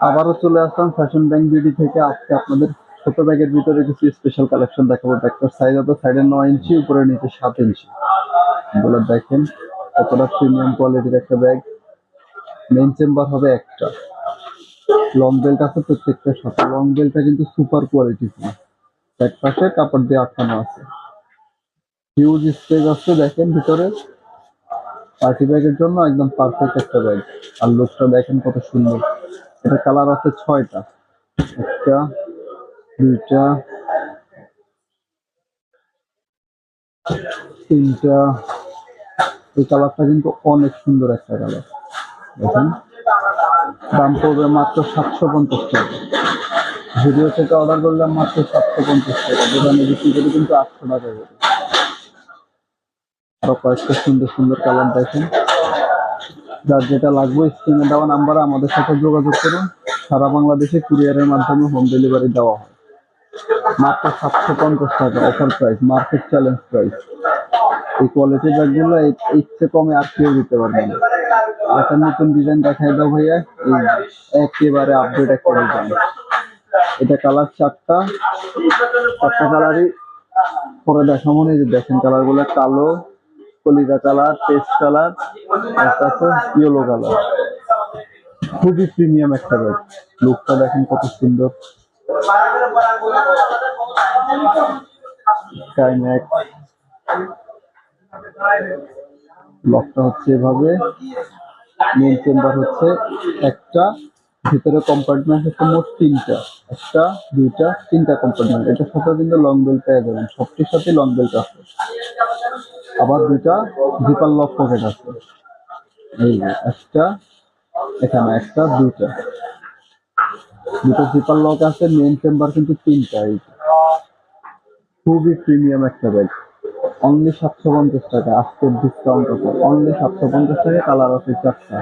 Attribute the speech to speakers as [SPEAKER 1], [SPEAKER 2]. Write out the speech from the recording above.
[SPEAKER 1] আবারও চলে আসলাম fashion bank BD থেকে। আজকে আপনাদের ছোট ব্যাগের ভিতরে কিছু স্পেশাল কালেকশন দেখাবো। ব্যাগটার সাইজ হবে সাইডে 9 ইঞ্চি, উপরে নিচে 7 ইঞ্চি। এগুলো দেখেন কতটা প্রিমিয়াম কোয়ালিটির একটা ব্যাগ। মেইন চেম্বার হবে একটা, লং বেল্ট আছে প্রত্যেকটা সাথে। লং বেল্টটা কিন্তু সুপার কোয়ালিটি, এক পাশে কাপড় দিয়ে আটকানো আছে। হিউজ স্পেস আছে দেখেন ভিতরে। পার্টি ব্যাগের জন্য একদম পারফেক্ট একটা ব্যাগ। আর লুকটা দেখেন কত সুন্দর। এটা কালার আছে 6টা, একটা, দুইটা, তিনটা। এই কালারটা কিন্তু অনেক সুন্দর একটা কালার। দেখেন দাম পড়বে মাত্র 750 টাকা। ভিডিও থেকে অর্ডার করলাম মাত্র 750 টাকা, দোকানে বিক্রি করে কিন্তু 800 টাকা করে। আরো কয়েকটা সুন্দর সুন্দর কালার দেখেন। যার যেটা লাগবে স্ক্রিনে দেওয়া নাম্বারে আমাদের সাথে যোগাযোগ করুন। সারা বাংলাদেশে কুরিয়ারের মাধ্যমে হোম ডেলিভারি দেওয়া হয়। মাত্র 750 টাকা offer price, market challenge price. এই কোয়ালিটির ব্যাগগুলো এর চেয়ে কমে আর কেউ দিতে পারবে না। একটা নতুন ডিজাইন দেখাই দাও ভাইয়া। একেবারে আপডেট একটা ডিজাইন। এটা কালার চারটা কালারই পরে দেখাবো। এই যে দেখেন কালার গুলো, কালো, কলিজা কালার, পেস্ট কালার, একটা আছে ইয়েলো কালার। খুবই প্রিমিয়াম একটা ব্যাগ। লুকটা দেখেন কত সুন্দর। স্কাইম্যাক্স লকটা হচ্ছে এভাবে। মেইন চেম্বার হচ্ছে একটা, ভিতরে কম্পার্টমেন্ট হচ্ছে মোট 3টা, একটা, দুইটা, 3টা কম্পার্টমেন্ট। এটার সাথে কিন্তু লং বেল্ট পেয়ে যাবেন, সবটির সাথে লং বেল্ট আছে। আবার দুইটা জিপার লক পকেট আছে। এই যে একটা, এখানে একটা, দুইটা, দুটো জিপার লক আছে। মেইন চেম্বার কিন্তু 3টা। এই খুবই প্রিমিয়াম একটা ব্যাগ। অনলি 750 টাকা, আজকের ডিসকাউন্ট অফার। অনলি 750 টাকা, কালার আছে 4টা।